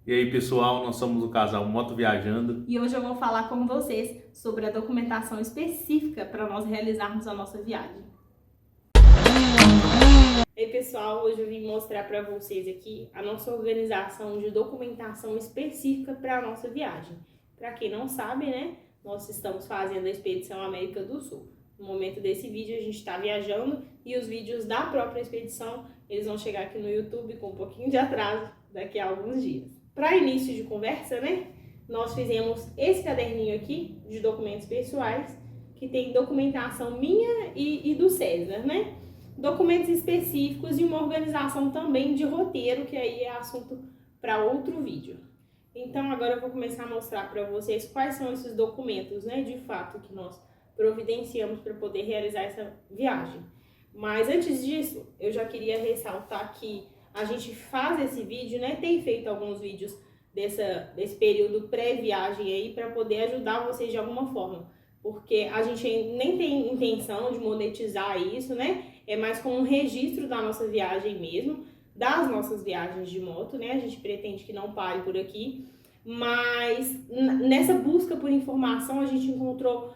E aí pessoal, nós somos o casal Moto Viajando. E hoje eu vou falar com vocês sobre a documentação específica para nós realizarmos a nossa viagem. E aí pessoal, hoje eu vim mostrar para vocês aqui a nossa organização de documentação específica para a nossa viagem. Para quem não sabe, né, nós estamos fazendo a Expedição América do Sul. No momento desse vídeo a gente está viajando e os vídeos da própria expedição, eles vão chegar aqui no YouTube com um pouquinho de atraso daqui a alguns dias. Para início de conversa, né, nós fizemos esse caderninho aqui de documentos pessoais, que tem documentação minha e do César, né? Documentos específicos e uma organização também de roteiro, que aí é assunto para outro vídeo. Então agora eu vou começar a mostrar para vocês quais são esses documentos, né, de fato, que nós providenciamos para poder realizar essa viagem. Mas antes disso, eu já queria ressaltar que a gente faz esse vídeo, né, tem feito alguns vídeos desse período pré-viagem aí para poder ajudar vocês de alguma forma. Porque a gente nem tem intenção de monetizar isso, né? É mais como um registro da nossa viagem mesmo, das nossas viagens de moto, né? A gente pretende que não pare por aqui, mas nessa busca por informação a gente encontrou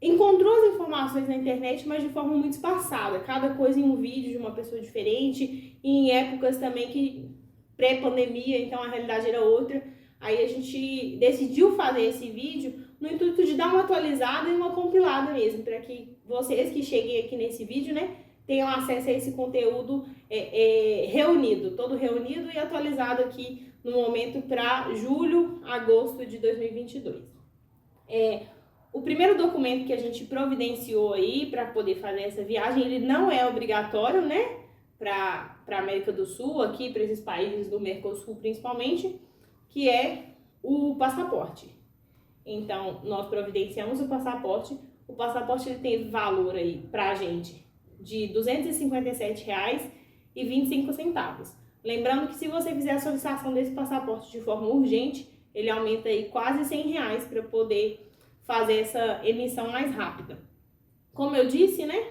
as informações na internet, mas de forma muito espaçada, cada coisa em um vídeo de uma pessoa diferente, em épocas também que pré-pandemia, então a realidade era outra. Aí a gente decidiu fazer esse vídeo no intuito de dar uma atualizada e uma compilada mesmo, para que vocês que cheguem aqui nesse vídeo, né, tenham acesso a esse conteúdo reunido, todo reunido e atualizado aqui no momento para julho, agosto de 2022. O primeiro documento que a gente providenciou aí para poder fazer essa viagem, ele não é obrigatório, né, para a América do Sul, aqui para esses países do Mercosul principalmente, que é o passaporte. Então, nós providenciamos o passaporte. O passaporte ele tem valor aí para a gente de R$ 257,25. Lembrando que se você fizer a solicitação desse passaporte de forma urgente, ele aumenta aí quase R$ 100 para poder fazer essa emissão mais rápida. Como eu disse, né,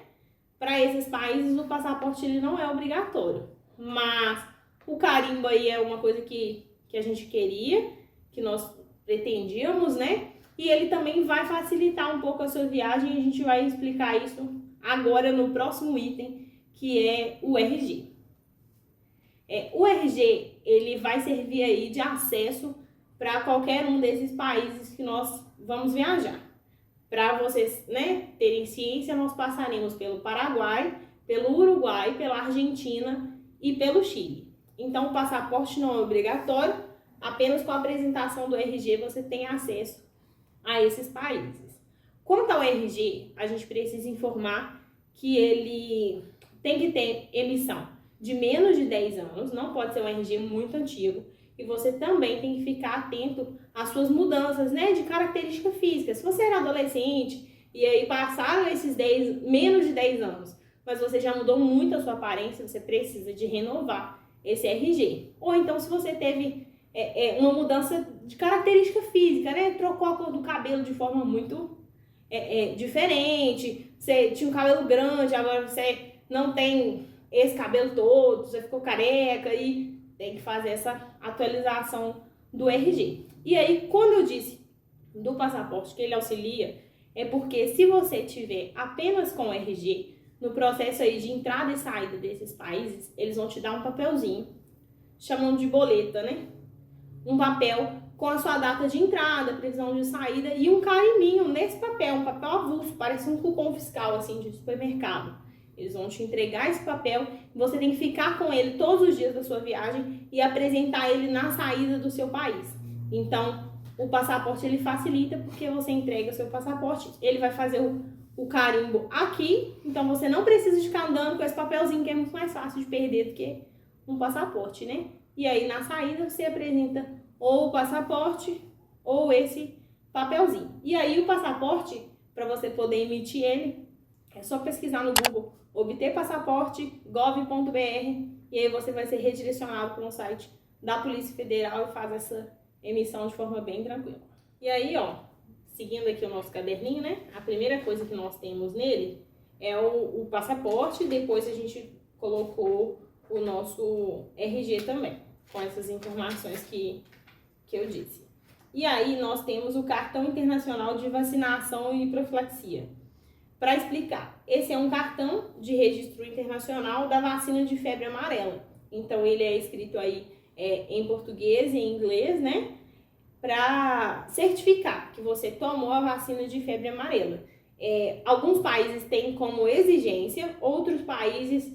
para esses países o passaporte ele não é obrigatório, mas o carimbo aí é uma coisa que a gente queria, que nós pretendíamos, né, e ele também vai facilitar um pouco a sua viagem, e a gente vai explicar isso agora no próximo item, que é o RG. O RG, ele vai servir aí de acesso para qualquer um desses países que nós vamos viajar. Para vocês, né, terem ciência, nós passaremos pelo Paraguai, pelo Uruguai, pela Argentina e pelo Chile. Então, o passaporte não é obrigatório, apenas com a apresentação do RG você tem acesso a esses países. Quanto ao RG, a gente precisa informar que ele tem que ter emissão de menos de 10 anos, não pode ser um RG muito antigo, e você também tem que ficar atento às suas mudanças, né, de característica física. Se você era adolescente e aí passaram esses menos de 10 anos, mas você já mudou muito a sua aparência, você precisa de renovar esse RG. Ou então se você teve uma mudança de característica física, né, trocou a cor do cabelo de forma muito diferente, você tinha um cabelo grande, agora você não tem esse cabelo todo, você ficou careca e tem que fazer essa atualização do RG. E aí, quando eu disse do passaporte que ele auxilia, é porque se você tiver apenas com o RG, no processo aí de entrada e saída desses países, eles vão te dar um papelzinho, chamando de boleta, né? Um papel com a sua data de entrada, previsão de saída e um carimbinho nesse papel, um papel avulso, parece um cupom fiscal, assim, de supermercado. Eles vão te entregar esse papel, você tem que ficar com ele todos os dias da sua viagem e apresentar ele na saída do seu país. Então, o passaporte ele facilita porque você entrega o seu passaporte, ele vai fazer o carimbo aqui, então você não precisa ficar andando com esse papelzinho que é muito mais fácil de perder do que um passaporte, né? E aí na saída você apresenta ou o passaporte ou esse papelzinho. E aí o passaporte, para você poder emitir ele, é só pesquisar no Google obter passaporte gov.br e aí você vai ser redirecionado para um site da Polícia Federal e faz essa emissão de forma bem tranquila. E aí, ó, seguindo aqui o nosso caderninho, né? A primeira coisa que nós temos nele é o passaporte, depois a gente colocou o nosso RG também, com essas informações que que eu disse. E aí nós temos o cartão internacional de vacinação e profilaxia. Para explicar, esse é um cartão de registro internacional da vacina de febre amarela. Então ele é escrito aí em português e em inglês, né? Para certificar que você tomou a vacina de febre amarela. Alguns países têm como exigência, outros países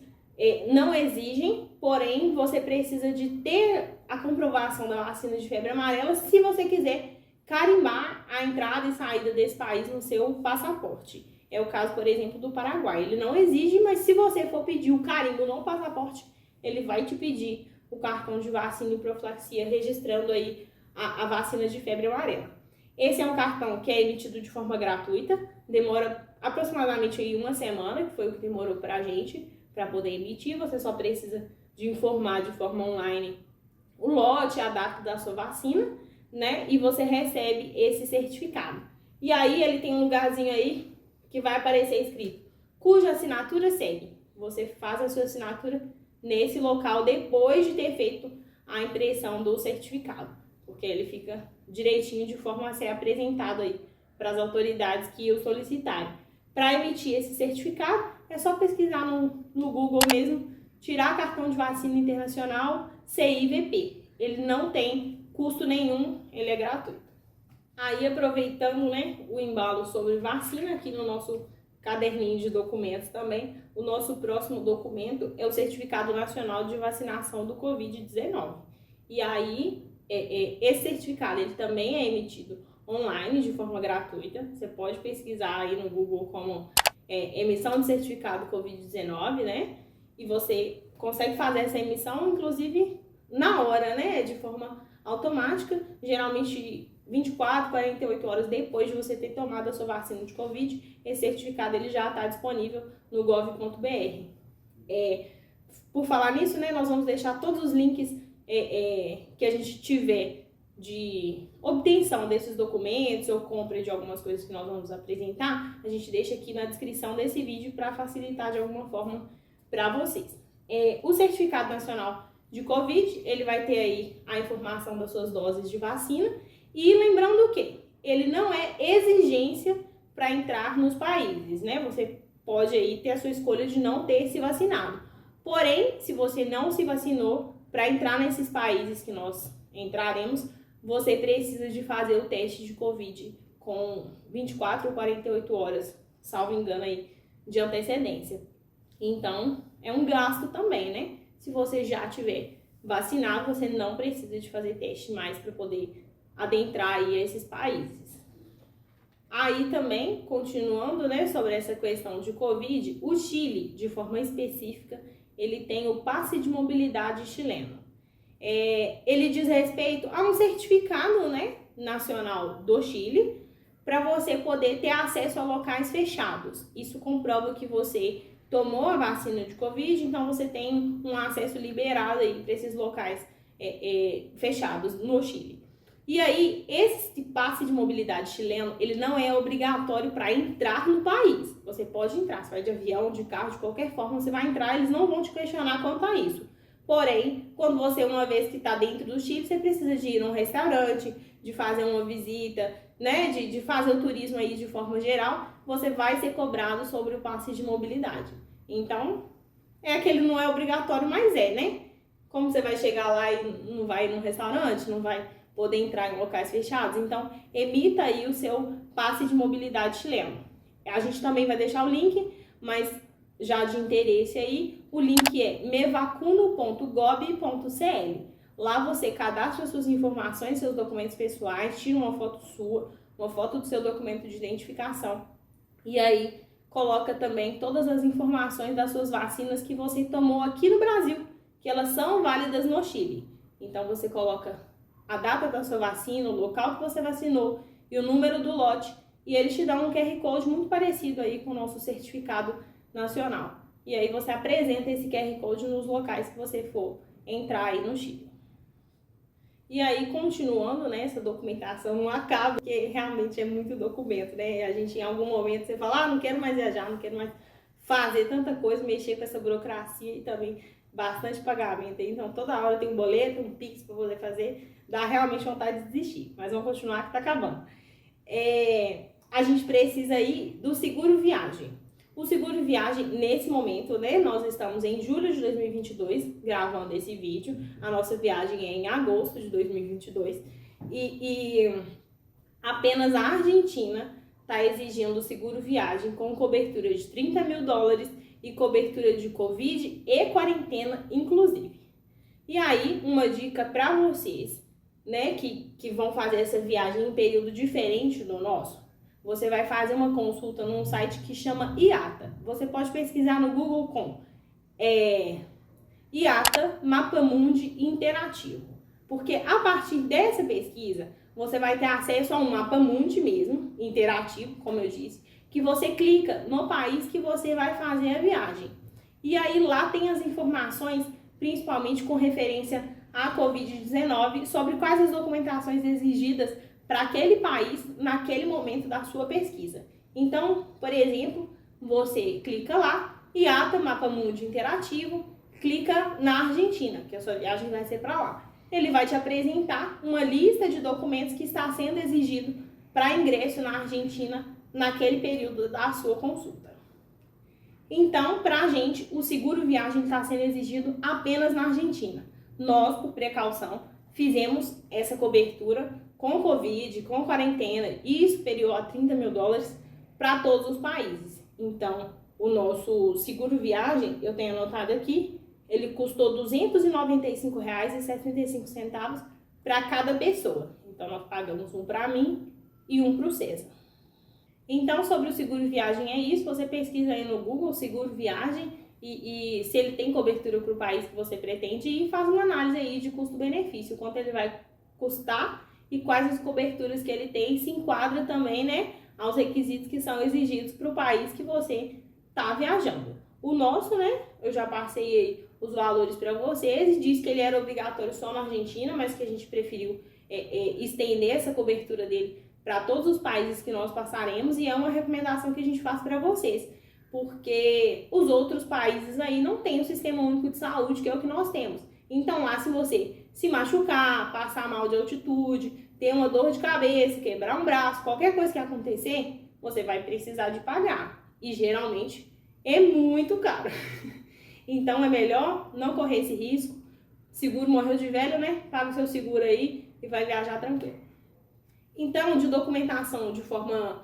não exigem, porém você precisa de ter a comprovação da vacina de febre amarela se você quiser carimbar a entrada e saída desse país no seu passaporte. É o caso, por exemplo, do Paraguai. Ele não exige, mas se você for pedir o carimbo no passaporte, ele vai te pedir o cartão de vacina e profilaxia registrando aí a vacina de febre amarela. Esse é um cartão que é emitido de forma gratuita, demora aproximadamente aí uma semana, que foi o que demorou pra gente, para poder emitir. Você só precisa de informar de forma online o lote, a data da sua vacina, né? E você recebe esse certificado. E aí ele tem um lugarzinho aí que vai aparecer escrito, cuja assinatura segue. Você faz a sua assinatura nesse local depois de ter feito a impressão do certificado, porque ele fica direitinho de forma a ser apresentado aí para as autoridades que o solicitarem. Para emitir esse certificado, é só pesquisar no Google mesmo, tirar cartão de vacina internacional CIVP. Ele não tem custo nenhum, ele é gratuito. Aí, aproveitando, né, o embalo sobre vacina, aqui no nosso caderninho de documentos também, o nosso próximo documento é o Certificado Nacional de Vacinação do Covid-19. E aí, esse certificado ele também é emitido online, de forma gratuita. Você pode pesquisar aí no Google como emissão de certificado Covid-19, né? E você consegue fazer essa emissão, inclusive, na hora, né? De forma automática, geralmente 24, 48 horas depois de você ter tomado a sua vacina de Covid, esse certificado ele já está disponível no gov.br. Por falar nisso, né, nós vamos deixar todos os links que a gente tiver de obtenção desses documentos ou compra de algumas coisas que nós vamos apresentar, a gente deixa aqui na descrição desse vídeo para facilitar de alguma forma para vocês. O Certificado Nacional de Covid, ele vai ter aí a informação das suas doses de vacina. E lembrando que ele não é exigência para entrar nos países, né? Você pode aí ter a sua escolha de não ter se vacinado. Porém, se você não se vacinou, para entrar nesses países que nós entraremos, você precisa de fazer o teste de Covid com 24 ou 48 horas, salvo engano aí, de antecedência. Então, é um gasto também, né? Se você já tiver vacinado, você não precisa de fazer teste mais para poder adentrar aí esses países. Aí também, continuando, né, sobre essa questão de Covid, o Chile, de forma específica, ele tem o passe de mobilidade chileno. Ele diz respeito a um certificado, né, nacional do Chile, para você poder ter acesso a locais fechados. Isso comprova que você tomou a vacina de Covid, então você tem um acesso liberado aí para esses locais fechados no Chile. E aí, esse passe de mobilidade chileno, ele não é obrigatório para entrar no país. Você pode entrar, você vai de avião, de carro, de qualquer forma, você vai entrar, eles não vão te questionar quanto a isso. Porém, quando você, uma vez que está dentro do Chile, você precisa de ir num restaurante, de fazer uma visita, né, de fazer o turismo aí de forma geral, você vai ser cobrado sobre o passe de mobilidade. Então, aquele não é obrigatório, mas né? Como você vai chegar lá e não vai num restaurante, não vai poder entrar em locais fechados, então emita aí o seu passe de mobilidade chileno. A gente também vai deixar o link, mas já de interesse aí, o link é mevacuno.gov.cl. Lá você cadastra suas informações, seus documentos pessoais, tira uma foto sua, uma foto do seu documento de identificação e aí coloca também todas as informações das suas vacinas que você tomou aqui no Brasil, que elas são válidas no Chile. Então você coloca a data da sua vacina, o local que você vacinou e o número do lote, e eles te dão um QR Code muito parecido aí com o nosso certificado nacional. E aí você apresenta esse QR Code nos locais que você for entrar aí no Chile. E aí, continuando, né, essa documentação não acaba, porque realmente é muito documento, né? A gente, em algum momento, você fala, não quero mais viajar, não quero mais fazer tanta coisa, mexer com essa burocracia e também bastante pagamento aí, então toda hora tem um boleto, um Pix para poder fazer, dá realmente vontade de desistir, mas vamos continuar que tá acabando. A gente precisa aí do seguro viagem. O seguro viagem, nesse momento, né, nós estamos em julho de 2022, gravando esse vídeo, a nossa viagem é em agosto de 2022, e apenas a Argentina está exigindo seguro viagem com cobertura de $30 mil e cobertura de Covid e quarentena, inclusive. E aí, uma dica para vocês, né, que vão fazer essa viagem em período diferente do nosso, você vai fazer uma consulta num site que chama IATA. Você pode pesquisar no Google com IATA Mapamundi Interativo. Porque a partir dessa pesquisa, você vai ter acesso a um Mapamundi mesmo, interativo, como eu disse, que você clica no país que você vai fazer a viagem. E aí lá tem as informações, principalmente com referência à Covid-19, sobre quais as documentações exigidas para aquele país naquele momento da sua pesquisa. Então, por exemplo, você clica lá, IATA Mapamundi Interativo, clica na Argentina, que a sua viagem vai ser para lá. Ele vai te apresentar uma lista de documentos que está sendo exigido para ingresso na Argentina naquele período da sua consulta. Então, para a gente, o seguro viagem está sendo exigido apenas na Argentina. Nós, por precaução, fizemos essa cobertura com Covid, com quarentena e superior a $30 mil para todos os países. Então, o nosso seguro viagem, eu tenho anotado aqui, ele custou R$ 295,75 para cada pessoa. Então, nós pagamos um para mim e um para o César. Então, sobre o seguro viagem é isso. Você pesquisa aí no Google seguro viagem e se ele tem cobertura para o país que você pretende e faz uma análise aí de custo-benefício, quanto ele vai custar e quais as coberturas que ele tem, e se enquadra também, né, aos requisitos que são exigidos para o país que você está viajando. O nosso, né, eu já passei aí os valores para vocês, disse que ele era obrigatório só na Argentina, mas que a gente preferiu estender essa cobertura dele para todos os países que nós passaremos, e é uma recomendação que a gente faz para vocês, porque os outros países aí não têm o Sistema Único de Saúde, que é o que nós temos. Então lá, se você se machucar, passar mal de altitude, ter uma dor de cabeça, quebrar um braço, qualquer coisa que acontecer, você vai precisar de pagar. E geralmente é muito caro. Então é melhor não correr esse risco. Seguro morreu de velho, né? Paga o seu seguro aí e vai viajar tranquilo. Então, de documentação de forma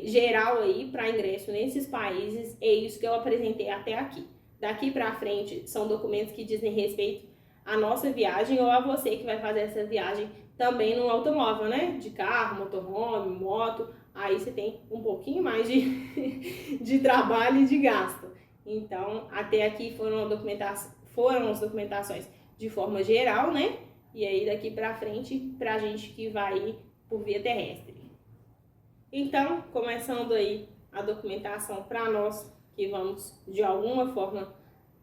geral aí para ingresso nesses países, é isso que eu apresentei até aqui. Daqui para frente são documentos que dizem respeito à nossa viagem ou a você que vai fazer essa viagem também no automóvel, né? De carro, motorhome, moto, aí você tem um pouquinho mais de trabalho e de gasto. Então, até aqui foram as documentações de forma geral, né? E aí daqui para frente, pra gente que vai por via terrestre. Então, começando aí a documentação para nós que vamos de alguma forma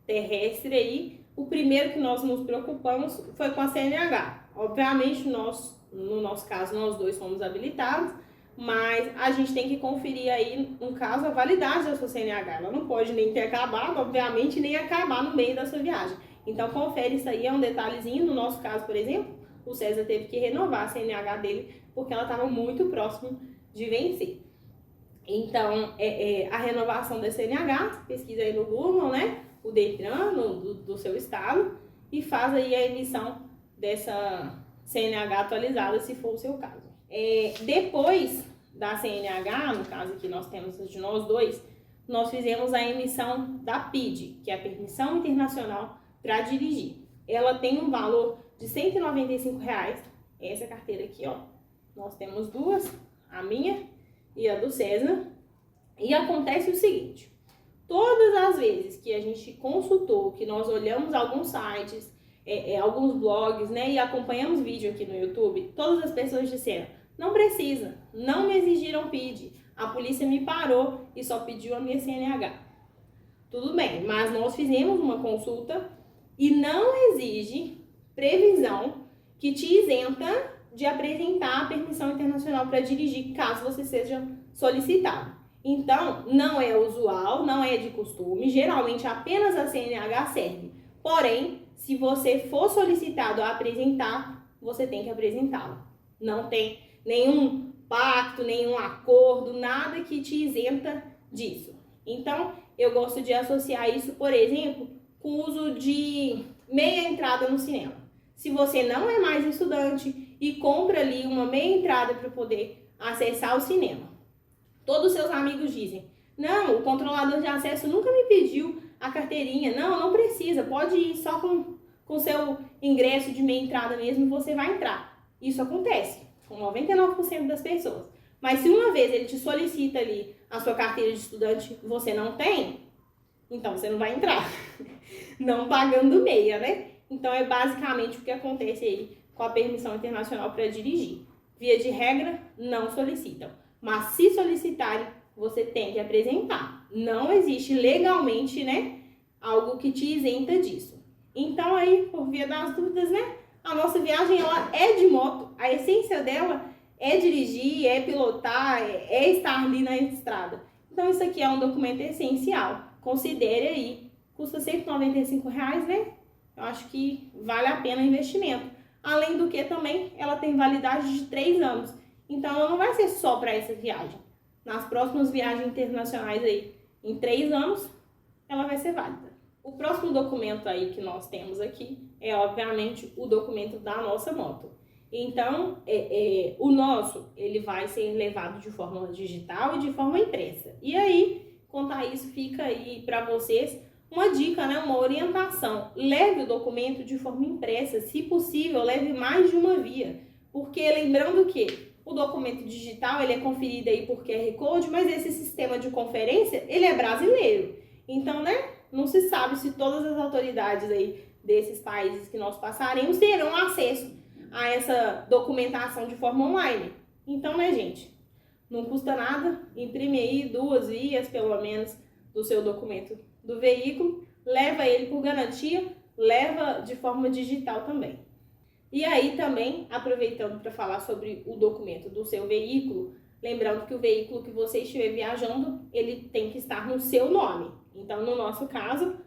terrestre aí, o primeiro que nós nos preocupamos foi com a CNH. Obviamente, no nosso caso, nós dois fomos habilitados, mas a gente tem que conferir aí, no caso, a validade da sua CNH. Ela não pode nem ter acabado, obviamente, nem acabar no meio da sua viagem. Então, confere isso aí, é um detalhezinho. No nosso caso, por exemplo, o César teve que renovar a CNH dele porque ela estava muito próximo de vencer. Então, a renovação da CNH, pesquisa aí no Google, né? O Detran do seu estado e faz aí a emissão dessa CNH atualizada, se for o seu caso. Depois da CNH, no caso aqui nós temos de nós dois, nós fizemos a emissão da PID, que é a Permissão Internacional para Dirigir. Ela tem um valor de R$ 195, essa carteira aqui, ó. Nós temos duas, a minha e a do César. E acontece o seguinte, todas as vezes que a gente consultou, que nós olhamos alguns sites, alguns blogs, né, e acompanhamos vídeo aqui no YouTube, todas as pessoas disseram, não precisa, não me exigiram PID, a polícia me parou e só pediu a minha CNH. Tudo bem, mas nós fizemos uma consulta e não exige previsão que te isenta de apresentar a permissão internacional para dirigir, caso você seja solicitado. Então, não é usual, não é de costume, geralmente apenas a CNH serve Porém, se você for solicitado a apresentar, você tem que apresentá-lo. Não tem nenhum pacto, nenhum acordo, nada que te isenta disso. Então, eu gosto de associar isso, por exemplo, com o uso de meia entrada no cinema. Se você não é mais estudante e compra ali uma meia entrada para poder acessar o cinema, todos os seus amigos dizem: não, o controlador de acesso nunca me pediu a carteirinha. Não, não precisa, pode ir só com seu ingresso de meia entrada mesmo, você vai entrar. Isso acontece com 99% das pessoas. Mas se uma vez ele te solicita ali a sua carteira de estudante, você não tem, então você não vai entrar. Não pagando meia, né? Então é basicamente o que acontece aí com a permissão internacional para dirigir. Via de regra, não solicitam. Mas se solicitarem, você tem que apresentar. Não existe legalmente, né, algo que te isenta disso. Então aí, por via das dúvidas, né, a nossa viagem ela é de moto. A essência dela é dirigir, é pilotar, é estar ali na estrada. Então isso aqui é um documento essencial. Considere aí. Custa R$195, né? Eu acho que vale a pena o investimento. Além do que também, ela tem validade de 3 anos. Então, ela não vai ser só para essa viagem. Nas próximas viagens internacionais aí, em 3 anos, ela vai ser válida. O próximo documento aí que nós temos aqui é, obviamente, o documento da nossa moto. Então, o nosso, ele vai ser levado de forma digital e de forma impressa. E aí, quanto a isso, fica aí para vocês uma dica, né, uma orientação. Leve o documento de forma impressa, se possível, leve mais de uma via. Porque lembrando que o documento digital, ele é conferido aí por QR Code, mas esse sistema de conferência, ele é brasileiro. Então, né, não se sabe se todas as autoridades aí desses países que nós passaremos terão acesso a essa documentação de forma online. Então, né, gente, não custa nada, imprime aí 2 vias, pelo menos, do seu documento do veículo, leva ele por garantia, leva de forma digital também. E aí também, aproveitando para falar sobre o documento do seu veículo, lembrando que o veículo que você estiver viajando, ele tem que estar no seu nome. Então, no nosso caso,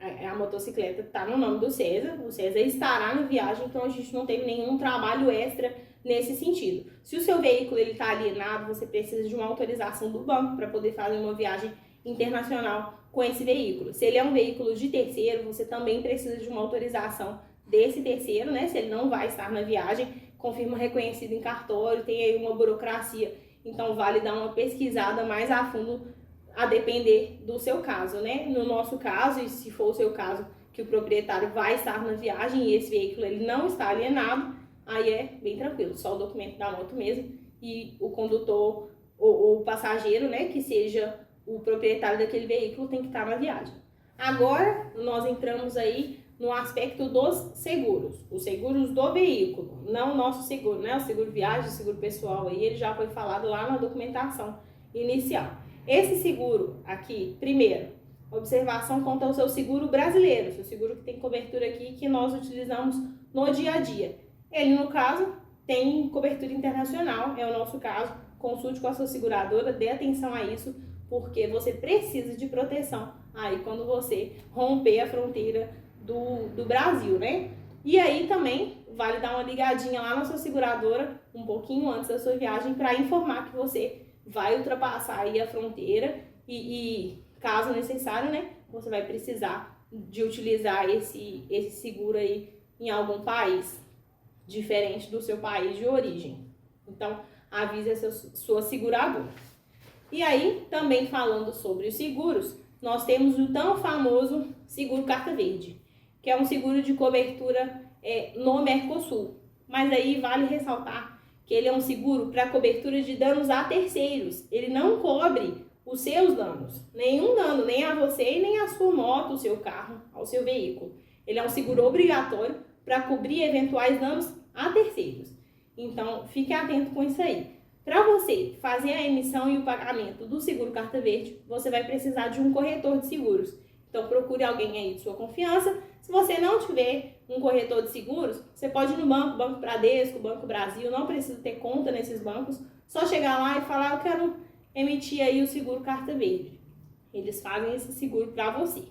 a motocicleta está no nome do César, o César estará na viagem, então a gente não teve nenhum trabalho extra nesse sentido. Se o seu veículo está alienado, você precisa de uma autorização do banco para poder fazer uma viagem internacional com esse veículo. Se ele é um veículo de terceiro, você também precisa de uma autorização desse terceiro, né? Se ele não vai estar na viagem, confirma reconhecido em cartório, tem aí uma burocracia. Então, vale dar uma pesquisada mais a fundo, a depender do seu caso, né? No nosso caso, e se for o seu caso, que o proprietário vai estar na viagem e esse veículo ele não está alienado, aí é bem tranquilo, só o documento da moto mesmo e o condutor ou o passageiro, né, que seja o proprietário daquele veículo tem que estar na viagem. Agora, nós entramos aí no aspecto dos seguros, os seguros do veículo, não o nosso seguro, né? O seguro viagem, o seguro pessoal, aí ele já foi falado lá na documentação inicial. Esse seguro aqui, primeiro, observação quanto ao seu seguro brasileiro, seu seguro que tem cobertura aqui que nós utilizamos no dia a dia. Ele, no caso, tem cobertura internacional, é o nosso caso, consulte com a sua seguradora, dê atenção a isso, porque você precisa de proteção aí quando você romper a fronteira do Brasil, né? E aí também vale dar uma ligadinha lá na sua seguradora um pouquinho antes da sua viagem para informar que você vai ultrapassar aí a fronteira e caso necessário, né, você vai precisar de utilizar esse seguro aí em algum país diferente do seu país de origem. Então, avise a sua seguradora. E aí, também falando sobre os seguros, nós temos o tão famoso seguro Carta Verde, que é um seguro de cobertura no Mercosul. Mas aí vale ressaltar que ele é um seguro para cobertura de danos a terceiros. Ele não cobre os seus danos, nenhum dano, nem a você, nem a sua moto, o seu carro, ao seu veículo. Ele é um seguro obrigatório para cobrir eventuais danos a terceiros. Então, fique atento com isso aí. Para você fazer a emissão e o pagamento do seguro Carta Verde, você vai precisar de um corretor de seguros. Então, procure alguém aí de sua confiança. Se você não tiver um corretor de seguros, você pode ir no banco, Banco Bradesco, Banco Brasil, não precisa ter conta nesses bancos. Só chegar lá e falar, eu quero emitir aí o seguro Carta Verde. Eles fazem esse seguro para você.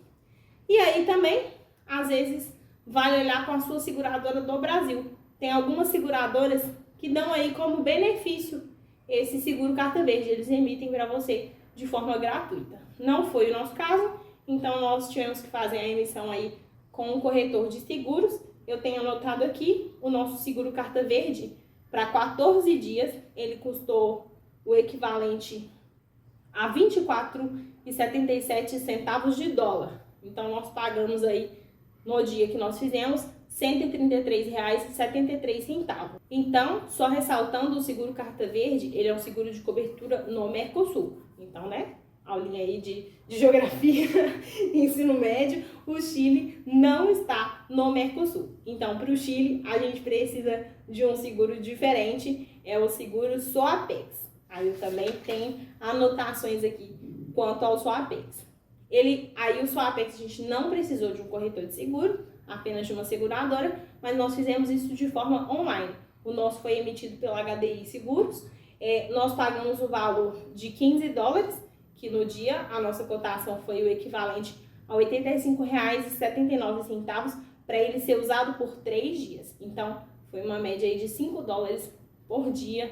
E aí também, às vezes vale olhar com a sua seguradora do Brasil. Tem algumas seguradoras que dão aí como benefício esse seguro carta verde, eles emitem para você de forma gratuita. Não foi o nosso caso, então nós tivemos que fazer a emissão aí com um corretor de seguros. Eu tenho anotado aqui o nosso seguro carta verde para 14 dias, ele custou o equivalente a 24,77 centavos de dólar. Então nós pagamos aí no dia que nós fizemos R$ 133,73. Então, só ressaltando, o seguro carta verde, ele é um seguro de cobertura no Mercosul. Então, né, aulinha aí de geografia, ensino médio, o Chile não está no Mercosul. Então, para o Chile, a gente precisa de um seguro diferente, é o seguro SOAPEX. Aí eu também tenho anotações aqui quanto ao SOAPEX. Aí o SOAPEX a gente não precisou de um corretor de seguro, apenas de uma seguradora, mas nós fizemos isso de forma online. O nosso foi emitido pela HDI Seguros, nós pagamos o valor de $15, que no dia a nossa cotação foi o equivalente a R$ 85,79 para ele ser usado por 3 dias. Então, foi uma média aí de $5 por dia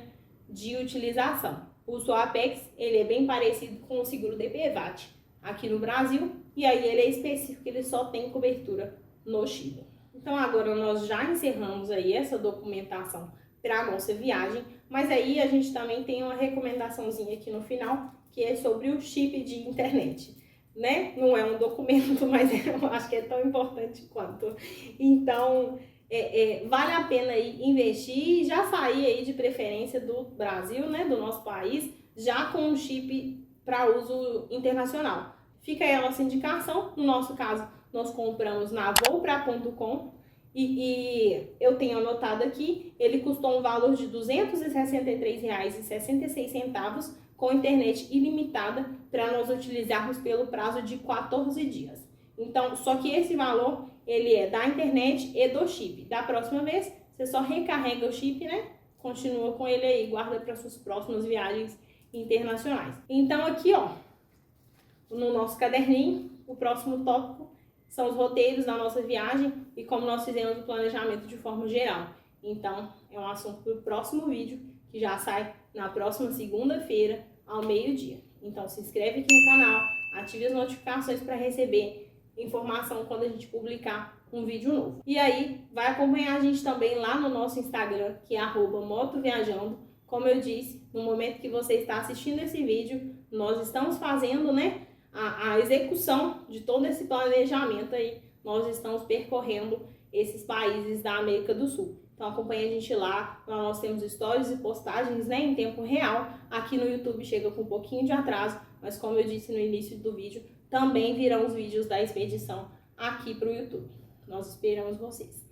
de utilização. O SOAPEX, ele é bem parecido com o seguro DPVAT aqui no Brasil, e aí ele é específico, ele só tem cobertura no Chile. Então agora nós já encerramos aí essa documentação para a nossa viagem, mas aí a gente também tem uma recomendaçãozinha aqui no final, que é sobre o chip de internet, né? Não é um documento, mas eu acho que é tão importante quanto. Então, vale a pena aí investir e já sair aí de preferência do Brasil, né, do nosso país, já com um chip para uso internacional. Fica aí a nossa indicação. No nosso caso, nós compramos na Volpra.com e eu tenho anotado aqui, ele custou um valor de R$ 263,66 com internet ilimitada para nós utilizarmos pelo prazo de 14 dias. Então, só que esse valor, ele é da internet e do chip. Da próxima vez, você só recarrega o chip, né? Continua com ele aí, guarda para suas próximas viagens internacionais. Então, aqui, ó, no nosso caderninho, o próximo tópico são os roteiros da nossa viagem e como nós fizemos o planejamento de forma geral. Então, é um assunto para o próximo vídeo, que já sai na próxima segunda-feira, ao meio-dia. Então, se inscreve aqui no canal, ative as notificações para receber informação quando a gente publicar um vídeo novo. E aí, vai acompanhar a gente também lá no nosso Instagram, que é @motoviajando. Como eu disse, no momento que você está assistindo esse vídeo, nós estamos fazendo, né, a execução de todo esse planejamento aí. Nós estamos percorrendo esses países da América do Sul. Então acompanha a gente lá nós temos stories e postagens, né, em tempo real. Aqui no YouTube chega com um pouquinho de atraso, mas como eu disse no início do vídeo, também virão os vídeos da expedição aqui para o YouTube. Nós esperamos vocês.